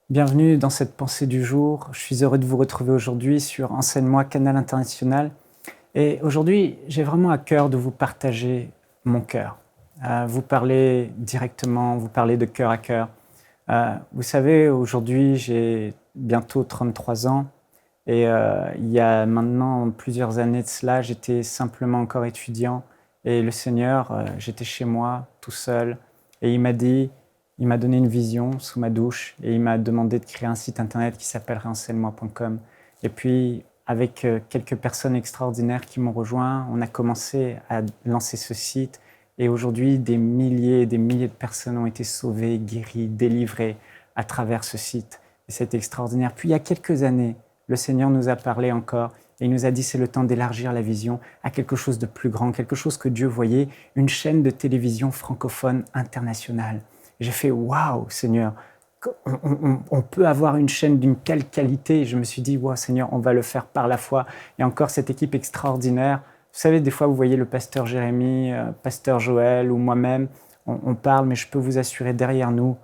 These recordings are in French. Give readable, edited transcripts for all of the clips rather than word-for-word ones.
Bienvenue dans cette pensée du jour. Je suis heureux de vous retrouver aujourd'hui sur Enseigne-moi Canal International. Et aujourd'hui, j'ai vraiment à cœur de vous partager mon cœur. Vous parler directement, vous parler de cœur à cœur. Vous savez, aujourd'hui, j'ai bientôt 33 ans. Et il y a maintenant plusieurs années de cela, j'étais simplement encore étudiant. Et le Seigneur, j'étais chez moi, tout seul. Et il m'a donné une vision sous ma douche. Et il m'a demandé de créer un site internet qui s'appelle enseigne-moi.com. Et puis, avec quelques personnes extraordinaires qui m'ont rejoint, on a commencé à lancer ce site. Et aujourd'hui, des milliers et des milliers de personnes ont été sauvées, guéries, délivrées à travers ce site. Et c'est extraordinaire. Puis il y a quelques années, le Seigneur nous a parlé encore et il nous a dit c'est le temps d'élargir la vision à quelque chose de plus grand, quelque chose que Dieu voyait, une chaîne de télévision francophone internationale. J'ai fait waouh Seigneur, on peut avoir une chaîne d'une telle qualité. Je me suis dit waouh Seigneur, on va le faire par la foi. Et encore cette équipe extraordinaire. Vous savez, des fois vous voyez le pasteur Jérémy, pasteur Joël ou moi-même, on parle, mais je peux vous assurer derrière nous,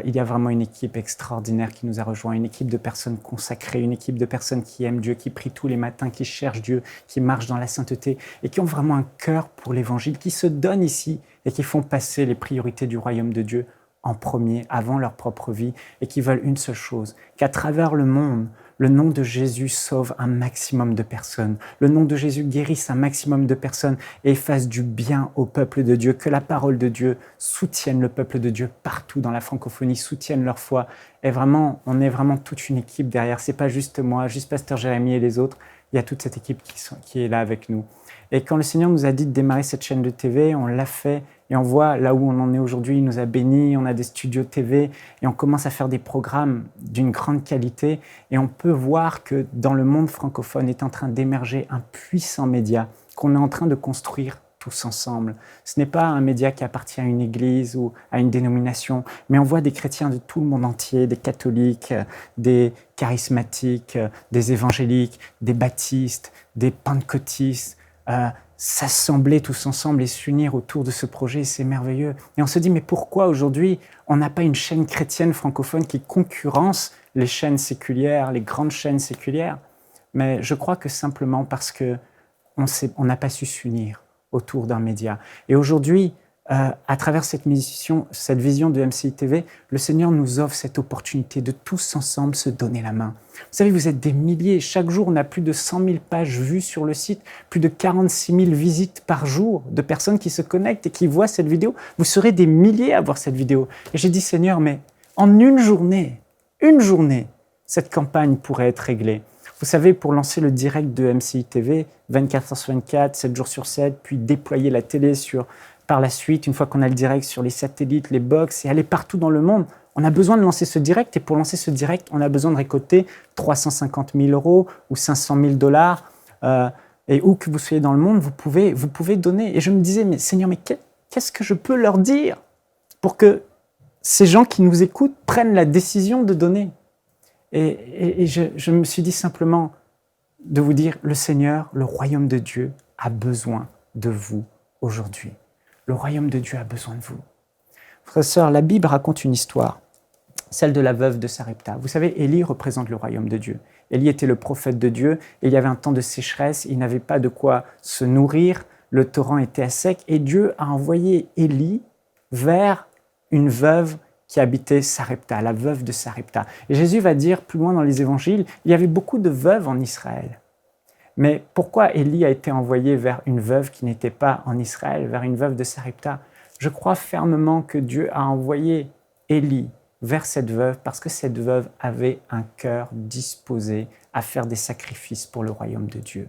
il y a vraiment une équipe extraordinaire qui nous a rejoints, une équipe de personnes consacrées, une équipe de personnes qui aiment Dieu, qui prient tous les matins, qui cherchent Dieu, qui marchent dans la sainteté et qui ont vraiment un cœur pour l'évangile, qui se donnent ici et qui font passer les priorités du royaume de Dieu en premier, avant leur propre vie, et qui veulent une seule chose, qu'à travers le monde, le nom de Jésus sauve un maximum de personnes. Le nom de Jésus guérisse un maximum de personnes et fasse du bien au peuple de Dieu. Que la parole de Dieu soutienne le peuple de Dieu partout dans la francophonie, soutienne leur foi. Et vraiment, on est vraiment toute une équipe derrière. C'est pas juste moi, juste pasteur Jérémy et les autres. Il y a toute cette équipe qui est là avec nous. Et quand le Seigneur nous a dit de démarrer cette chaîne de TV, on l'a fait. Et on voit là où on en est aujourd'hui, il nous a bénis, on a des studios TV et on commence à faire des programmes d'une grande qualité. Et on peut voir que dans le monde francophone est en train d'émerger un puissant média qu'on est en train de construire tous ensemble. Ce n'est pas un média qui appartient à une église ou à une dénomination, mais on voit des chrétiens de tout le monde entier, des catholiques, des charismatiques, des évangéliques, des baptistes, des pentecôtistes, s'assembler tous ensemble et s'unir autour de ce projet, c'est merveilleux. Et on se dit, mais pourquoi aujourd'hui on n'a pas une chaîne chrétienne francophone qui concurrence les chaînes séculières, les grandes chaînes séculières? Mais je crois que simplement parce qu'on n'a pas su s'unir autour d'un média. Et aujourd'hui, à travers cette vision de MCI TV, le Seigneur nous offre cette opportunité de tous ensemble se donner la main. Vous savez, vous êtes des milliers. Chaque jour, on a plus de 100 000 pages vues sur le site, plus de 46 000 visites par jour de personnes qui se connectent et qui voient cette vidéo. Vous serez des milliers à voir cette vidéo. Et j'ai dit, Seigneur, mais en une journée, cette campagne pourrait être réglée. Vous savez, pour lancer le direct de MCI TV, 24 heures sur 24, 7 jours sur 7, puis déployer la télé par la suite, une fois qu'on a le direct sur les satellites, les box, et aller partout dans le monde, on a besoin de lancer ce direct. Et pour lancer ce direct, on a besoin de récolter 350 000 € ou 500 000 dollars. Et où que vous soyez dans le monde, vous pouvez donner. Et je me disais, mais Seigneur, mais qu'est-ce que je peux leur dire pour que ces gens qui nous écoutent prennent la décision de donner? Et je me suis dit simplement de vous dire, le Seigneur, le royaume de Dieu a besoin de vous aujourd'hui. Le royaume de Dieu a besoin de vous. Frères et sœurs, la Bible raconte une histoire, celle de la veuve de Sarepta. Vous savez, Élie représente le royaume de Dieu. Élie était le prophète de Dieu et il y avait un temps de sécheresse, il n'avait pas de quoi se nourrir, le torrent était à sec et Dieu a envoyé Élie vers une veuve qui habitait Sarepta, la veuve de Sarepta. Et Jésus va dire plus loin dans les évangiles, il y avait beaucoup de veuves en Israël. Mais pourquoi Élie a été envoyé vers une veuve qui n'était pas en Israël, vers une veuve de Sarepta? Je crois fermement que Dieu a envoyé Élie vers cette veuve parce que cette veuve avait un cœur disposé à faire des sacrifices pour le royaume de Dieu.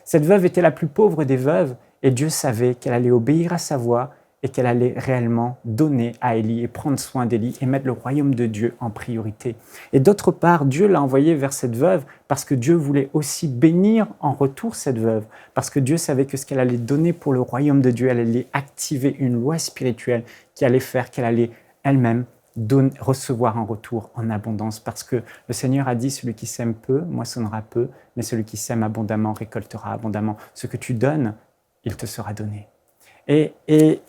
Cette veuve était la plus pauvre des veuves et Dieu savait qu'elle allait obéir à sa voix et qu'elle allait réellement donner à Élie et prendre soin d'Élie et mettre le royaume de Dieu en priorité. Et d'autre part, Dieu l'a envoyée vers cette veuve parce que Dieu voulait aussi bénir en retour cette veuve, parce que Dieu savait que ce qu'elle allait donner pour le royaume de Dieu, elle allait activer une loi spirituelle qui allait faire qu'elle allait elle-même recevoir en retour en abondance, parce que le Seigneur a dit, celui qui sème peu, moissonnera peu, mais celui qui sème abondamment récoltera abondamment. Ce que tu donnes, il te sera donné. Et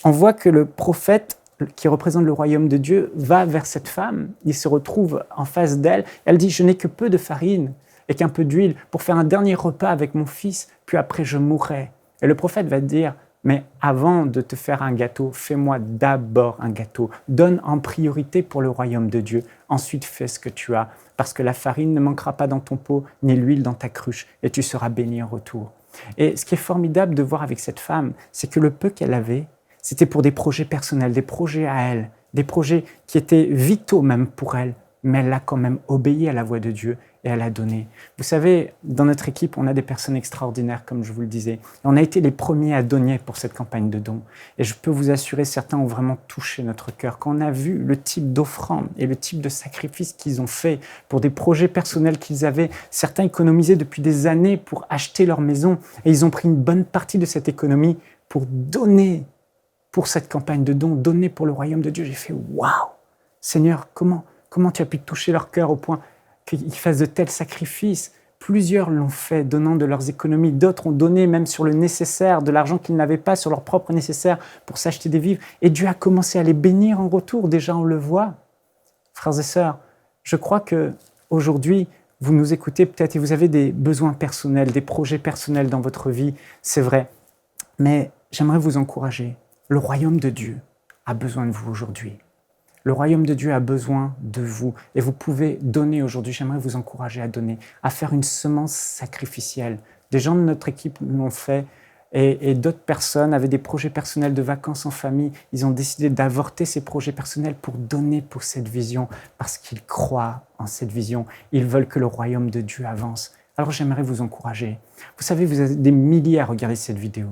on voit que le prophète qui représente le royaume de Dieu, va vers cette femme. Il se retrouve en face d'elle. Elle dit, je n'ai que peu de farine et qu'un peu d'huile pour faire un dernier repas avec mon fils, puis après je mourrai. Et le prophète va dire, mais avant de te faire un gâteau, fais-moi d'abord un gâteau. Donne en priorité pour le royaume de Dieu. Ensuite, fais ce que tu as, parce que la farine ne manquera pas dans ton pot, ni l'huile dans ta cruche, et tu seras béni en retour. Et ce qui est formidable de voir avec cette femme, c'est que le peu qu'elle avait, c'était pour des projets personnels, des projets à elle, des projets qui étaient vitaux même pour elle, mais elle a quand même obéi à la voix de Dieu et elle a donné. Vous savez, dans notre équipe, on a des personnes extraordinaires, comme je vous le disais. Et on a été les premiers à donner pour cette campagne de dons. Et je peux vous assurer, certains ont vraiment touché notre cœur. Quand on a vu le type d'offrande et le type de sacrifice qu'ils ont fait pour des projets personnels qu'ils avaient, certains économisaient depuis des années pour acheter leur maison et ils ont pris une bonne partie de cette économie pour donner pour cette campagne de dons, donner pour le royaume de Dieu. J'ai fait « Waouh! Seigneur, comment tu as pu toucher leur cœur au point qu'ils fassent de tels sacrifices ?» Plusieurs l'ont fait, donnant de leurs économies. D'autres ont donné même sur le nécessaire, de l'argent qu'ils n'avaient pas, sur leur propre nécessaire pour s'acheter des vivres. Et Dieu a commencé à les bénir en retour. Déjà, on le voit. Frères et sœurs, je crois qu'aujourd'hui, vous nous écoutez peut-être et vous avez des besoins personnels, des projets personnels dans votre vie, c'est vrai. Mais j'aimerais vous encourager. Le royaume de Dieu a besoin de vous aujourd'hui. Le royaume de Dieu a besoin de vous et vous pouvez donner aujourd'hui. J'aimerais vous encourager à donner, à faire une semence sacrificielle. Des gens de notre équipe l'ont fait et d'autres personnes avaient des projets personnels de vacances en famille. Ils ont décidé d'avorter ces projets personnels pour donner pour cette vision parce qu'ils croient en cette vision. Ils veulent que le royaume de Dieu avance. Alors j'aimerais vous encourager. Vous savez, vous avez des milliers à regarder cette vidéo.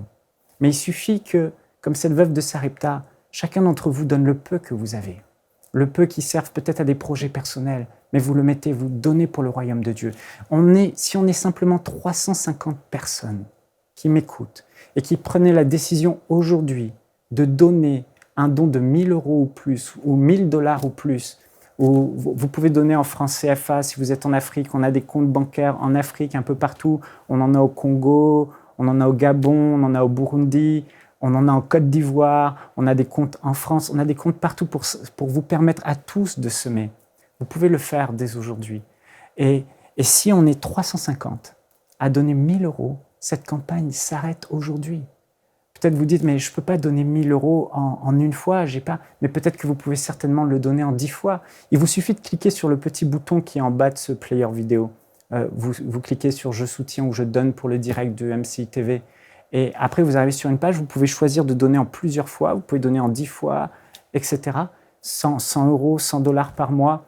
Mais il suffit que, comme cette veuve de Sarepta, chacun d'entre vous donne le peu que vous avez. Le peu qui servent peut-être à des projets personnels, mais vous le mettez, vous donnez pour le royaume de Dieu. Si on est simplement 350 personnes qui m'écoutent et qui prenaient la décision aujourd'hui de donner un don de 1 000 € ou plus, ou 1 000 $ ou plus, ou vous pouvez donner en francs CFA si vous êtes en Afrique. On a des comptes bancaires en Afrique un peu partout. On en a au Congo, on en a au Gabon, on en a au Burundi, on en a en Côte d'Ivoire, on a des comptes en France, on a des comptes partout pour vous permettre à tous de semer. Vous pouvez le faire dès aujourd'hui. Et si on est 350 à donner 1 000 €, cette campagne s'arrête aujourd'hui. Peut-être vous dites, mais je ne peux pas donner 1 000 € en une fois, j'ai pas. Mais peut-être que vous pouvez certainement le donner en 10 fois. Il vous suffit de cliquer sur le petit bouton qui est en bas de ce player vidéo. Vous cliquez sur « Je soutiens » ou « Je donne » pour le direct de MCI TV. Et après, vous arrivez sur une page, vous pouvez choisir de donner en plusieurs fois, vous pouvez donner en 10 fois, etc. 100 €, 100 $ par mois,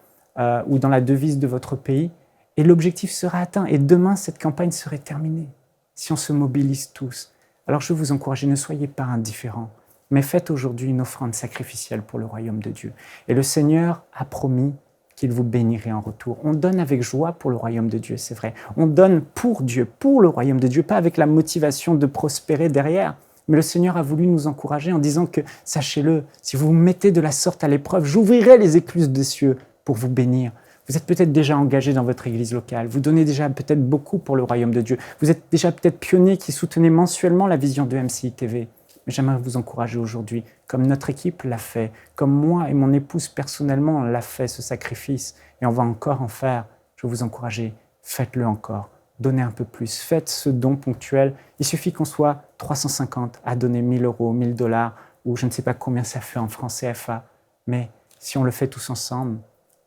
ou dans la devise de votre pays. Et l'objectif sera atteint. Et demain, cette campagne serait terminée, si on se mobilise tous. Alors je vous encourage, ne soyez pas indifférents, mais faites aujourd'hui une offrande sacrificielle pour le royaume de Dieu. Et le Seigneur a promis qu'il vous bénirait en retour. On donne avec joie pour le royaume de Dieu, c'est vrai. On donne pour Dieu, pour le royaume de Dieu, pas avec la motivation de prospérer derrière. Mais le Seigneur a voulu nous encourager en disant que, sachez-le, si vous vous mettez de la sorte à l'épreuve, j'ouvrirai les écluses des cieux pour vous bénir. Vous êtes peut-être déjà engagé dans votre église locale, vous donnez déjà peut-être beaucoup pour le royaume de Dieu, vous êtes déjà peut-être pionnier qui soutenez mensuellement la vision de MCI TV. J'aimerais vous encourager aujourd'hui, comme notre équipe l'a fait, comme moi et mon épouse personnellement l'a fait, ce sacrifice, et on va encore en faire. Je vais vous encourager, faites-le encore, donnez un peu plus, faites ce don ponctuel. Il suffit qu'on soit 350 à donner 1 000 €, 1 000 $, ou je ne sais pas combien ça fait en francs CFA, mais si on le fait tous ensemble,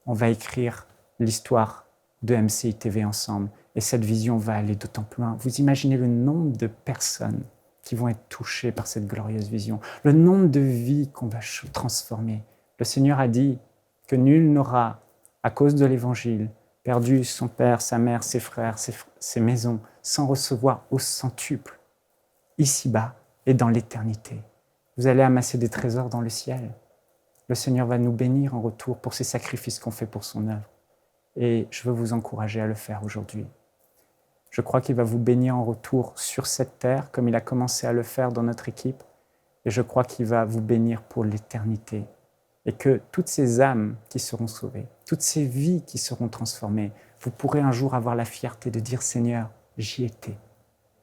on va écrire l'histoire de MCI TV ensemble, et cette vision va aller d'autant plus loin. Vous imaginez le nombre de personnes qui vont être touchés par cette glorieuse vision, le nombre de vies qu'on va transformer. Le Seigneur a dit que nul n'aura, à cause de l'Évangile, perdu son père, sa mère, ses frères, ses maisons, sans recevoir au centuple, ici-bas et dans l'éternité. Vous allez amasser des trésors dans le ciel. Le Seigneur va nous bénir en retour pour ces sacrifices qu'on fait pour son œuvre. Et je veux vous encourager à le faire aujourd'hui. Je crois qu'il va vous bénir en retour sur cette terre, comme il a commencé à le faire dans notre équipe. Et je crois qu'il va vous bénir pour l'éternité. Et que toutes ces âmes qui seront sauvées, toutes ces vies qui seront transformées, vous pourrez un jour avoir la fierté de dire « Seigneur, j'y étais.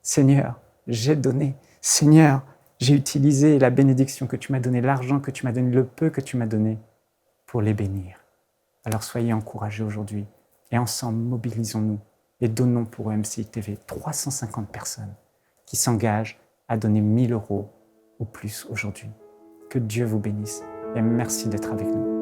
Seigneur, j'ai donné. Seigneur, J'ai utilisé la bénédiction que tu m'as donnée, l'argent que tu m'as donné, le peu que tu m'as donné pour les bénir. Alors soyez encouragés aujourd'hui et ensemble mobilisons-nous et donnons pour EMCI TV 350 personnes qui s'engagent à donner 1 000 € ou plus aujourd'hui. Que Dieu vous bénisse et merci d'être avec nous.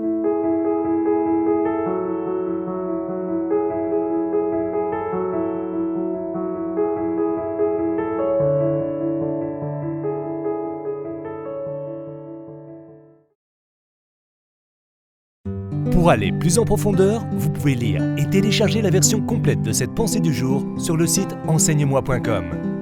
Pour aller plus en profondeur, vous pouvez lire et télécharger la version complète de cette pensée du jour sur le site enseigne-moi.com.